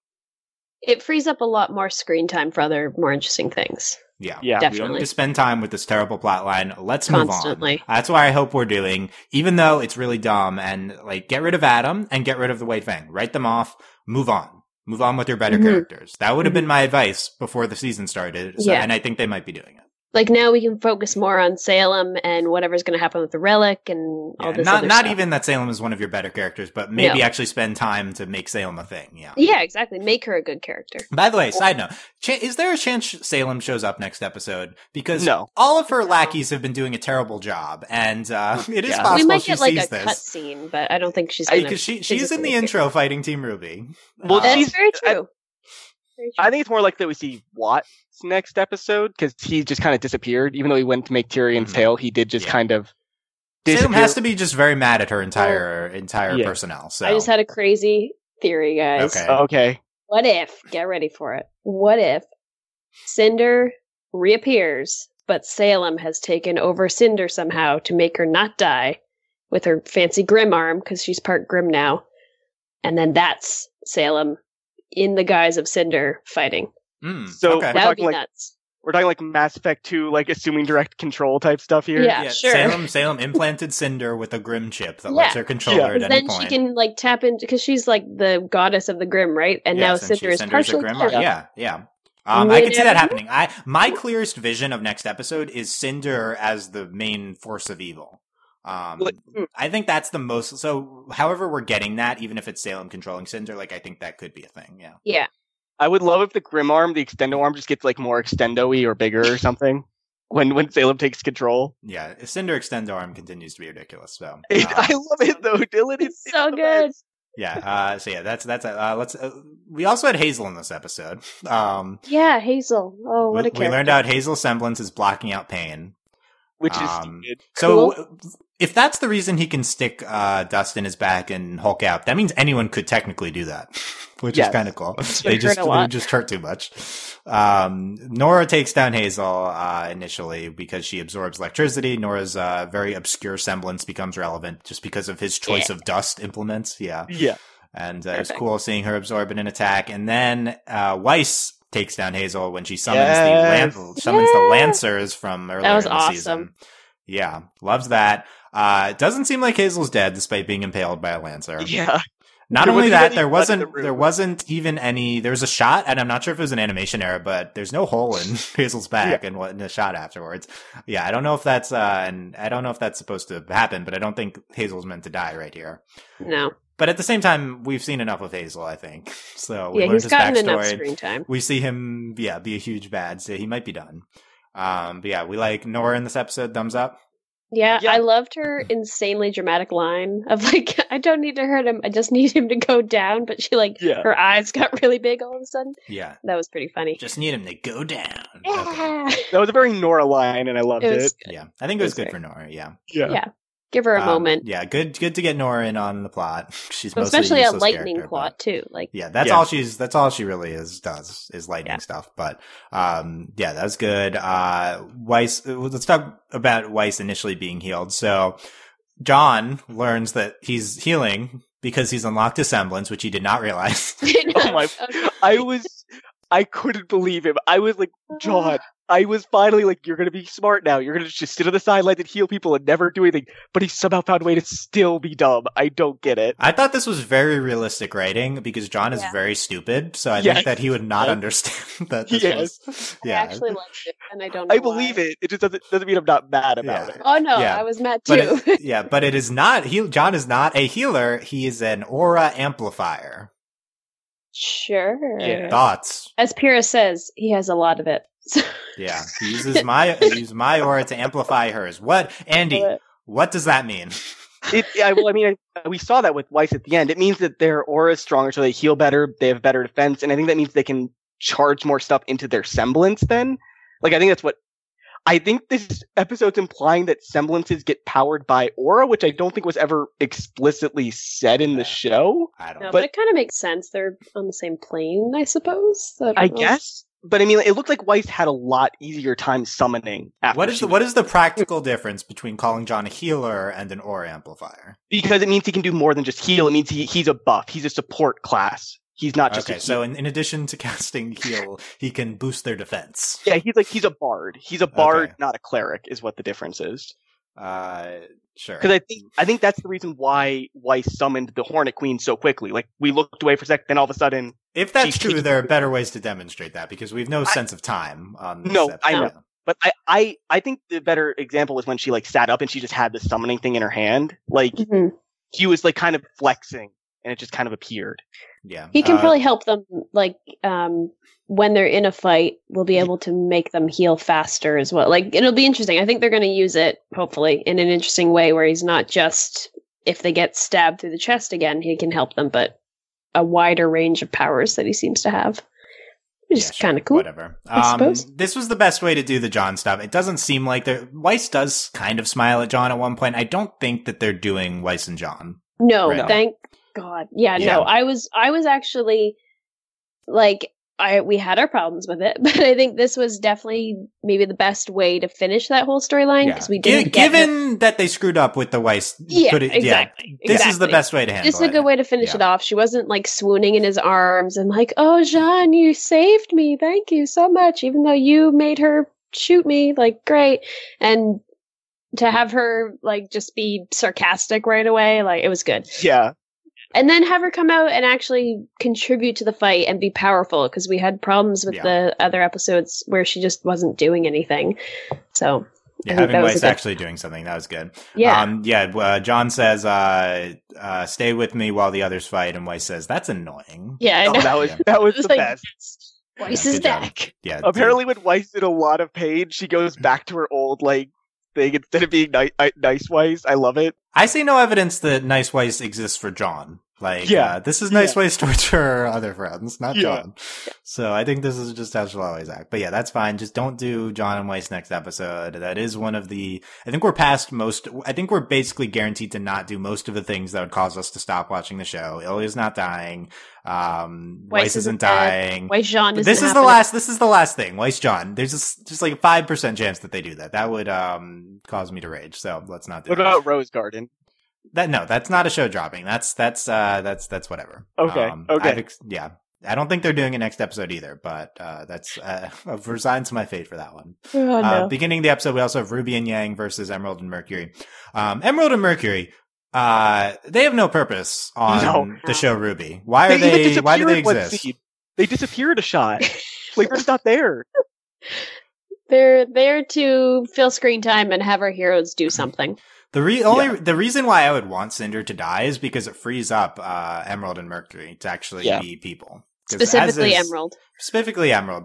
It frees up a lot more screen time for other more interesting things. Yeah, definitely. We don't need to spend time with this terrible plot line. Let's move Constantly. on. That's what I hope we're doing, even though it's really dumb. And like, get rid of Adam and get rid of the White Fang. Write them off. Move on. Move on with your better characters. That would have been my advice before the season started. So, and I think they might be doing it. Like now we can focus more on Salem and whatever's going to happen with the relic and all this other not stuff. even that Salem is one of your better characters, but maybe actually spend time to make Salem a thing. Yeah, exactly. Make her a good character. By the way, side note, is there a chance Salem shows up next episode? Because no. all of her lackeys have been doing a terrible job, and it is possible we might she get like sees a this. cutscene, but I don't think she's going to. Because she's in the intro fighting Team RWBY. Well, that's very true. I think it's more likely that we see Watt's next episode because he just kind of disappeared. Even though he went to make Tyrion's tail, he did just kind of disappear. Salem has to be just very mad at her entire personnel. So I just had a crazy theory, guys. Okay. What if? Get ready for it. What if Cinder reappears, but Salem has taken over Cinder somehow to make her not die with her fancy Grim arm because she's part Grim now, and then that's Salem in the guise of Cinder fighting. So that would be nuts. We're talking like Mass Effect 2, like assuming direct control type stuff here. Yeah, sure. Salem implanted Cinder with a Grim chip that lets her control her at any then point. She can like tap into because she's like the goddess of the Grim, right? And now Cinder is partially Grim. Yeah. I could see that happening. My clearest vision of next episode is Cinder as the main force of evil. I think that's the most. So, however we're getting that, even if it's Salem controlling Cinder, like I think that could be a thing. Yeah. Yeah. I would love if the Grim arm, the extendo arm, just gets like more extendo-y or bigger or something when Salem takes control. Yeah, Cinder extendo arm continues to be ridiculous. So I love it though, Dylan. It's so good. Yeah. So yeah, that's let's. We also had Hazel in this episode. Yeah, Hazel. Oh, what a character. We learned out Hazel's semblance is blocking out pain. Which is stupid. So if that's the reason he can stick dust in his back and Hulk out, that means anyone could technically do that, which is kind of cool. They just hurt too much. Nora takes down Hazel initially because she absorbs electricity. Nora's very obscure semblance becomes relevant just because of his choice of dust implements. Yeah. And it's cool seeing her absorb in an attack. And then Weiss takes down Hazel when she summons the Lancers from earlier in the season. Yeah, loves that. It doesn't seem like Hazel's dead despite being impaled by a Lancer. Yeah. Not only that, there wasn't even any. There was a shot, and I'm not sure if it was an animation error, but there's no hole in Hazel's back in the shot afterwards. Yeah, I don't know if that's and I don't know if that's supposed to happen, but I don't think Hazel's meant to die right here. No. But at the same time, we've seen enough of Hazel, I think. So we learned he's his gotten backstory. enough screen time. We see him, be a huge bad, so he might be done. But yeah, we like Nora in this episode. Thumbs up. Yeah, I loved her insanely dramatic line of like, I don't need to hurt him, I just need him to go down. But she her eyes got really big all of a sudden. Yeah. That was pretty funny. Just need him to go down. Yeah. Okay. That was a very Nora line, and I loved it. Yeah, I think it was good for Nora. Yeah. Give her a moment. Yeah, good to get Nora in on the plot. She's mostly especially a useless lightning character, plot too. Like, yeah, that's all she really does is lightning stuff. But yeah, that's good. Weiss, let's talk about Weiss initially being healed. So John learns that he's healing because he's unlocked a semblance, which he did not realize. I couldn't believe him. I was like, John, I was finally like, you're going to be smart now. You're going to just sit on the sidelines and heal people and never do anything. But he somehow found a way to still be dumb. I don't get it. I thought this was very realistic writing because John is very stupid. So I think that he would not understand that this was. Yeah. I actually liked it, and I don't know believe it. It just doesn't mean I'm not mad about it. Oh, no, I was mad too. But it is not. John is not a healer. He is an aura amplifier. Sure. Yeah. Thoughts? As Pyrrha says, he has a lot of it. Yeah, he uses my aura to amplify hers. What, Andy? What does that mean? We saw that with Weiss at the end. It means that their aura is stronger, so they heal better. They have better defense, and I think that means they can charge more stuff into their semblance. Then, like, I think that's what. I think this episode's implying that semblances get powered by aura, which I don't think was ever explicitly said in the show. I don't know. But it kind of makes sense. They're on the same plane, I suppose. I guess. But I mean, it looked like Weiss had a lot easier time summoning. What is the practical difference between calling John a healer and an aura amplifier? Because it means he can do more than just heal. It means he's a buff. He's a support class. He's not just so in addition to casting heal, he can boost their defense. Yeah, he's a bard. He's a bard, not a cleric, is what the difference is. Sure. Because I think that's the reason why Weiss summoned the Hornet Queen so quickly. Like, we looked away for a sec, then all of a sudden... If that's true, there are better ways to demonstrate that, because we have no sense of time on this episode. I know. But I think the better example was when she, like, sat up and she just had the summoning thing in her hand. Like, she was, like, kind of flexing, and it just kind of appeared. Yeah. He can probably help them, like, when they're in a fight, we'll be able to make them heal faster as well. Like, it'll be interesting. I think they're going to use it, hopefully, in an interesting way where he's not just, if they get stabbed through the chest again, he can help them, but a wider range of powers that he seems to have. Which is kind of cool. Whatever. I suppose. This was the best way to do the John stuff. It doesn't seem like Weiss does kind of smile at John at one point. I don't think that they're doing Weiss and John. No, thank God. Yeah, no. I was actually like, we had our problems with it, but I think this was definitely maybe the best way to finish that whole storyline because we didn't given that they screwed up with the Weiss. Exactly. This is the best way to handle it. Just a good way to finish it off. She wasn't like swooning in his arms and like, "Oh, Jean, you saved me. Thank you so much," even though you made her shoot me. Like, great. And to have her like just be sarcastic right away, like, it was good. Yeah. And then have her come out and actually contribute to the fight and be powerful, because we had problems with the other episodes where she just wasn't doing anything. So having Weiss actually doing something, that was good. Yeah. John says, "Stay with me while the others fight," and Weiss says, "That's annoying." Yeah, I know. That was the best. Weiss is back. Yeah. Apparently, when Weiss is in a lot of pain, she goes back to her old like thing instead of being nice Weiss. I love it. I see no evidence that nice Weiss exists for John. Like, this is nice Weiss towards her other friends, not John. So I think this is just how she'll always act. But yeah, that's fine. Just don't do John and Weiss next episode. That is one of the, I think we're basically guaranteed to not do most of the things that would cause us to stop watching the show. Ilya's not dying. Weiss isn't dying. Weiss Jean isn't This is the last thing. Weiss John. There's just like a 5% chance that they do that. That would, cause me to rage. So let's not do that. What about Rose Garden? That's not a show dropping. That's whatever. Okay. I don't think they're doing a next episode either, but I've resigned to my fate for that one. Oh, no. Beginning of the episode, we also have Ruby and Yang versus Emerald and Mercury. Emerald and Mercury, they have no purpose on the show RWBY. Why do they exist? They disappeared a shot. Like, they're not there. They're there to fill screen time and have our heroes do something. The reason why I would want Cinder to die is because it frees up Emerald and Mercury to actually be people. Specifically Emerald,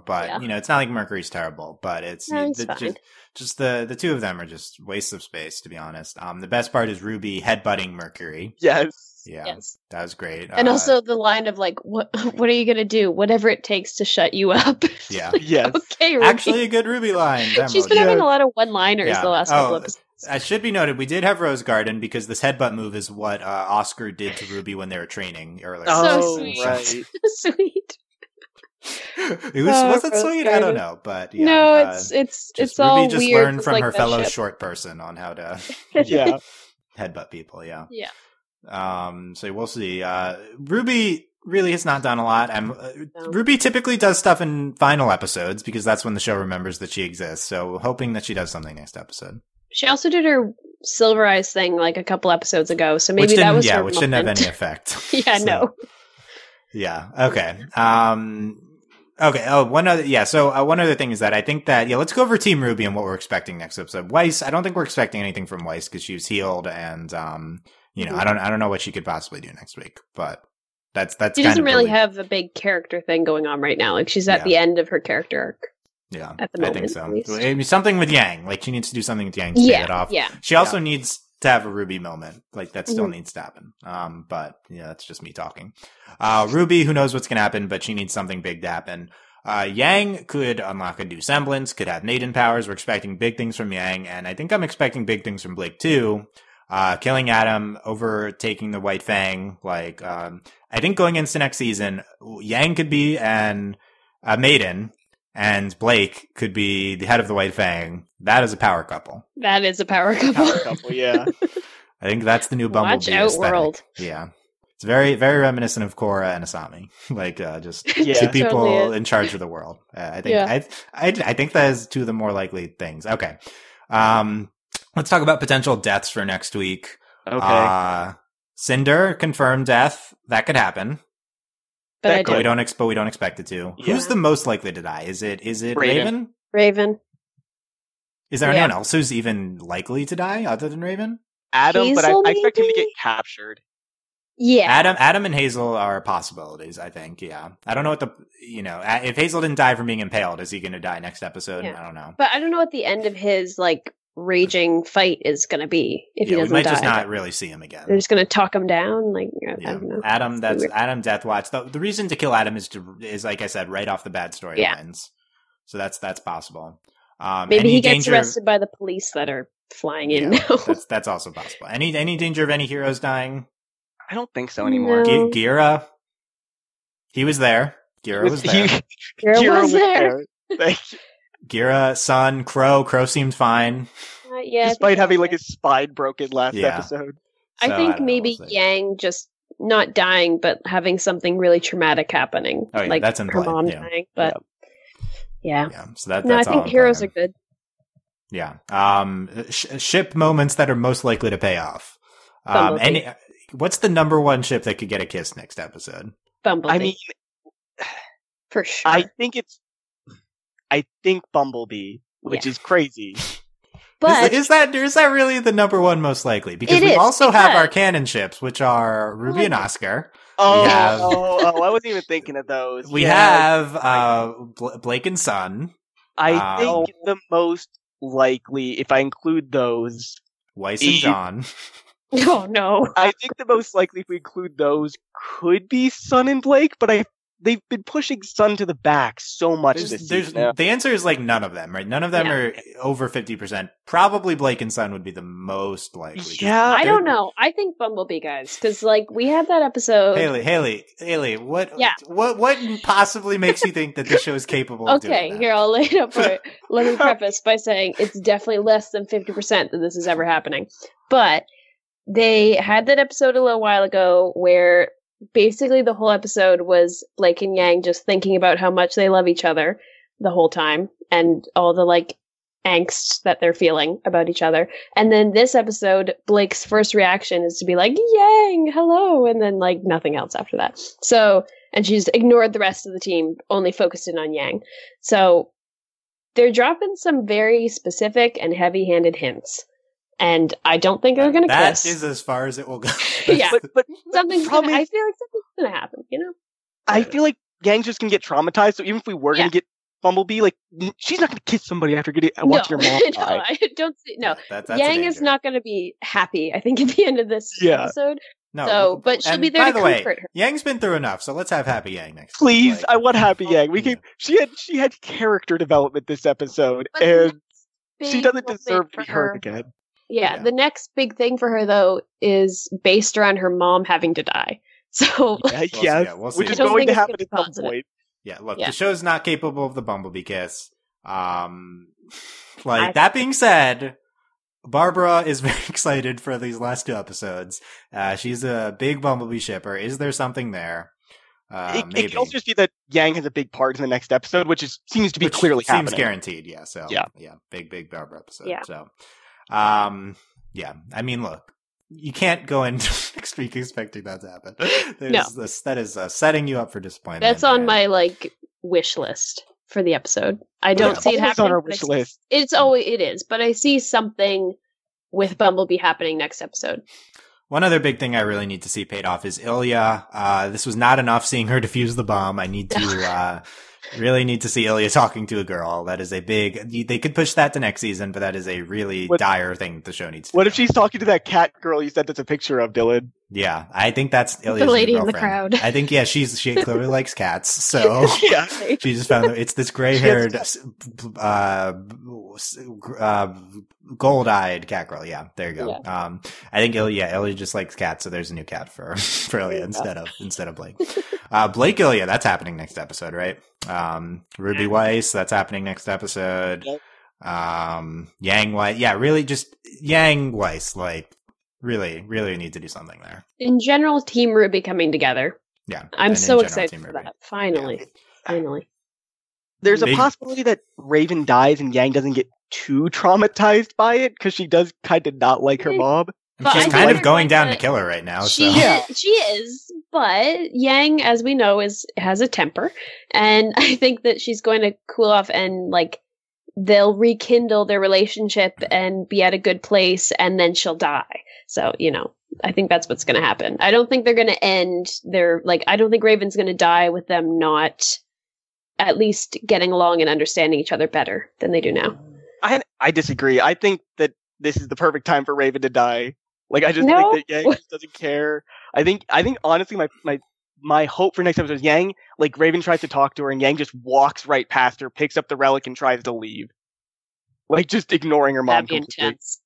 but it's not like Mercury's terrible, but it's just the two of them are just wastes of space, to be honest. The best part is RWBY headbutting Mercury. Yes. Yeah. Yes. That was great. And also the line of like, what are you going to do? Whatever it takes to shut you up. Yeah. Yes. Okay, RWBY. Actually a good RWBY line. She's been having a lot of one-liners the last couple of episodes. It should be noted, we did have Rose Garden because this headbutt move is what Oscar did to RWBY when they were training earlier. So sweet. Right. Sweet. Was it sweet? I don't know, but yeah. No, it's all RWBY just weird. learned from like her that fellow ship. short person on how to Yeah. headbutt people. Yeah. Yeah. So we'll see. RWBY really has not done a lot. RWBY typically does stuff in final episodes because that's when the show remembers that she exists. So hoping that she does something next episode. She also did her Silver Eyes thing like a couple episodes ago, so maybe that was her which didn't have moment. any effect. Yeah, So, no. Yeah. Okay. Okay. Oh, one other thing is that I think that, let's go over Team RWBY and what we're expecting next episode. Weiss, I don't think we're expecting anything from Weiss because she was healed and, I don't know what she could possibly do next week, but that's She doesn't really have a big character thing going on right now. Like she's at the end of her character arc. Yeah, at the moment, I think so. at least. Maybe something with Yang. Like she needs to do something with Yang to pay it off. Yeah. She also needs to have a RWBY moment. Like that still needs to happen. But that's just me talking. RWBY, who knows what's gonna happen, but she needs something big to happen. Yang could unlock a new semblance, could have Maiden powers. We're expecting big things from Yang, and I think I'm expecting big things from Blake too. Killing Adam, overtaking the White Fang. Like, I think going into next season, Yang could be a Maiden, and Blake could be the head of the White Fang. That is a power couple. That is a power couple. Power couple, yeah. I think that's the new Bumblebee Watch out, aesthetic. world. Yeah. It's very, very reminiscent of Korra and Asami. Like, just Yeah. two people Totally in charge of the world. I think, I think that is two of the more likely things. Okay. Let's talk about potential deaths for next week. Okay. Cinder, confirmed death. That could happen. But We don't expect it to. Yeah. Who's the most likely to die? Is it Raven? Raven. Is there anyone else who's even likely to die other than Raven? Adam, but I Hazel, expect him to maybe? get captured. Yeah. Adam and Hazel are possibilities, I think. Yeah. I don't know what if Hazel didn't die from being impaled, is he going to die next episode? Yeah. I don't know. But I don't know what the end of his like raging fight is going to be if he We doesn't might die. just not really see him again. They're just going to talk him down. Like I don't know. Adam, It's weird. Adam Death Watch. The reason to kill Adam is like I said, right off the bad storylines. Yeah. So that's possible. Maybe he gets danger- arrested by the police that are flying in now. that's also possible. Any danger of any heroes dying? I don't think so anymore. No. Gira, he was there. Gira was there. Gira was there. Thank you. Gira, Sun, Crow. Crow seemed fine. Yeah. I Despite think having that's like fair. his spine broken last Yeah. episode. I So, think don't know, maybe we'll see. Yang just not dying, but having something really traumatic happening. Oh, yeah, like that's in her play, mom yeah. dying. But yeah. Yeah, so that's No, I all think I'm heroes playing. are good. Yeah. Ship moments that are most likely to pay off. Bumblebee. What's the number one ship that could get a kiss next episode? Bumblebee. I mean, for sure. I think Bumblebee, which is crazy. but Is that really the number one most likely? Because It we is, also have because- our canon ships, which are RWBY and Oscar. Oh, have- I wasn't even thinking of those. We Yeah. have Blake and Sun, I think the most likely, if I include those, Weiss and John. oh no. I think the most likely if we include those could be Sun and Blake, but they've been pushing Sun to the back so much this season. The answer is like none of them, right? None of them are over 50%. Probably Blake and Sun would be the most likely. Yeah, I don't know. I think Bumblebee, guys, because like we had that episode. Haley, what possibly makes you think that this show is capable of doing Okay, that? here I'll lay it up for it. Let me preface by saying it's definitely less than 50% that this is ever happening. But they had that episode a little while ago where basically the whole episode was Blake and Yang just thinking about how much they love each other the whole time and all the like angst that they're feeling about each other. And then this episode, Blake's first reaction is to be like, Yang, hello, and then like nothing else after that. So, and she's ignored the rest of the team, only focused in on Yang. So they're dropping some very specific and heavy-handed hints. And I don't think they're going to kiss. That is as far as it will go. Yeah. But Something's problem gonna, I is- feel like something's going to happen, you know? I feel like Yang's just gonna get traumatized. So even if we were gonna get Bumblebee, like she's not gonna kiss somebody after watching her mom no, die. I don't see, no. That's Yang a is danger. not going to be happy, I think, at the end of this episode. No, So, but she'll and be there by to the way, comfort her. Yang's been through enough, so let's have Happy Yang next. Please, Like, I want Happy Yang. yeah. She had character development this episode, But and Big she doesn't moment deserve to for be hurt again. Yeah, the next big thing for her, though, is based around her mom having to die. So, we'll see. Which is going to happen at some point. Yeah, look, the show's not capable of the Bumblebee kiss. That being said, Barbara is very excited for these last 2 episodes. She's a big Bumblebee shipper. Is there something there? Maybe. It can also just be that Yang has a big part in the next episode, which seems to be clearly happening. Seems guaranteed, yeah. So, yeah, big Barbara episode. Yeah. So, I mean, look, you can't go into next week expecting that to happen. That is setting you up for disappointment. That's on my wish list for the episode. I don't see it happening. On our wish list. It is, but I see something with Bumblebee happening next episode. One other big thing I really need to see paid off is Ilya. This was not enough seeing her defuse the bomb. I need to really need to see Ilya talking to a girl. That is a big... They could push that to next season, but that is a really dire thing the show needs to do. What if she's talking to that cat girl you sent us a picture of, Dylan? Yeah, I think that's Ilya's the lady new in the girlfriend. crowd. I think, she clearly likes cats, so she just found it's this gray-haired, gold-eyed cat girl. Yeah, there you go. Yeah. I think Ilya just likes cats, so there's a new cat for Ilya instead of Blake. Blake Ilya, that's happening next episode, right? RWBY Weiss, that's happening next episode. Yep. Yang Weiss, really just Yang Weiss, really need to do something there. In general, Team RWBY coming together. Yeah. I'm so excited for that. Finally. There's a possibility that Raven dies and Yang doesn't get too traumatized by it, because she does kind of not like her mom. But she's kind of going down to kill her right now. She is, but Yang, as we know, has a temper, and I think that she's going to cool off and they'll rekindle their relationship and be at a good place, and then she'll die. So, I think that's what's going to happen. I don't think they're going to end their, I don't think Raven's going to die with them not at least getting along and understanding each other better than they do now. I disagree. I think that this is the perfect time for Raven to die. I just think that Yang just doesn't care. I think honestly, my hope for next episode is Yang, Raven tries to talk to her and Yang just walks right past her, picks up the relic and tries to leave. Just ignoring her mom. That'd be intense.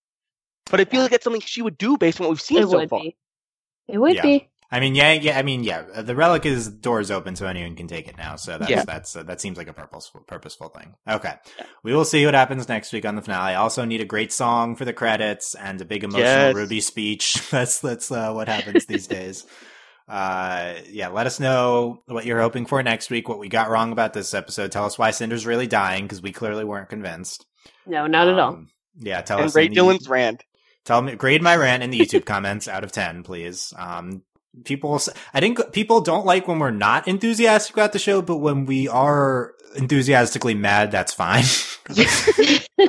But I feel like that's something she would do based on what we've seen so far. It would be. I mean, the relic is doors open so anyone can take it now. So that seems like a purposeful thing. Okay. Yeah. We will see what happens next week on the finale. I also need a great song for the credits and a big emotional RWBY speech. That's what happens these days. Let us know what you're hoping for next week, what we got wrong about this episode. Tell us why Cinder's really dying, because we clearly weren't convinced. No, not at all. Yeah, tell us. And rate Dylan's rant. Grade my rant in the YouTube comments out of 10, please. I think people don't like when we're not enthusiastic about the show, but when we are enthusiastically mad, that's fine.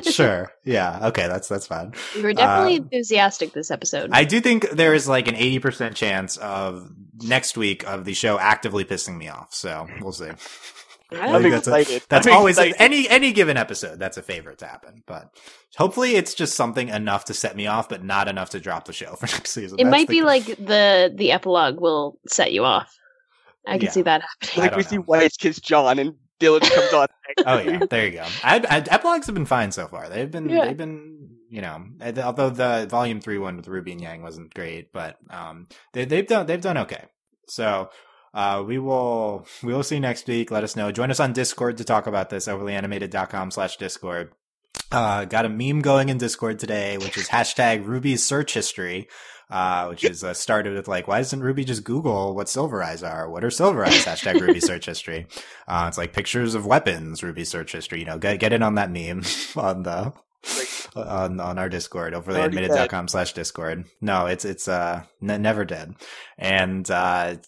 Sure. Yeah. Okay. That's fine. We were definitely enthusiastic this episode. I do think there is an 80% chance of next week of the show actively pissing me off. So we'll see. I'm excited. That's always any given episode. That's a favorite to happen, but hopefully it's just something enough to set me off, but not enough to drop the show for next season. It might be the epilogue will set you off. I can see that happening. We see Weiss kiss John and Dylan comes on. Oh yeah, there you go. Epilogues have been fine so far. They've been although the Volume 3 one with RWBY and Yang wasn't great, but they've done okay. So. We will see you next week. Let us know. Join us on Discord to talk about this, overlyanimated.com/Discord. Got a meme going in Discord today, which is #RWBY's search history, which is started with why doesn't RWBY just Google what silver eyes are? What are silver eyes? #RWBY search history. It's pictures of weapons, RWBY search history. Get in on that meme on our Discord, overlyanimated.com/Discord. No, it's never dead. And let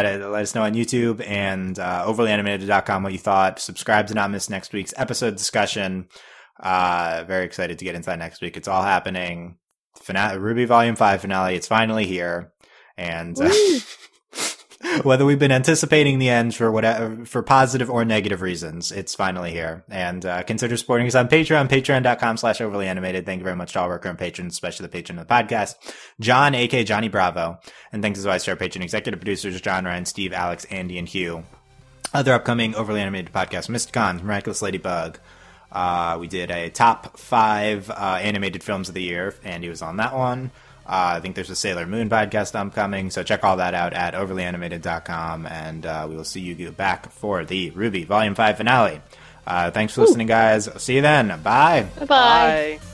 us know on YouTube and overlyanimated.com what you thought. Subscribe to not miss next week's episode discussion. Very excited to get into that next week. It's all happening. RWBY Volume 5 finale. It's finally here. And whether we've been anticipating the end for positive or negative reasons, it's finally here. And consider supporting us on Patreon, patreon.com/overlyanimated. Thank you very much to all our current patrons, especially the patron of the podcast, John, aka Johnny Bravo. And thanks as always to our patron executive producers, John, Ryan, Steve, Alex, Andy, and Hugh. Other upcoming Overly Animated podcasts, Mysticons, Miraculous Ladybug, We did a top 5 animated films of the year. Andy was on that one. I think there's a Sailor Moon podcast upcoming, so check all that out at overlyanimated.com, and we will see you back for the RWBY Volume 5 finale. Thanks for listening, guys. See you then. Bye. Bye-bye. Bye.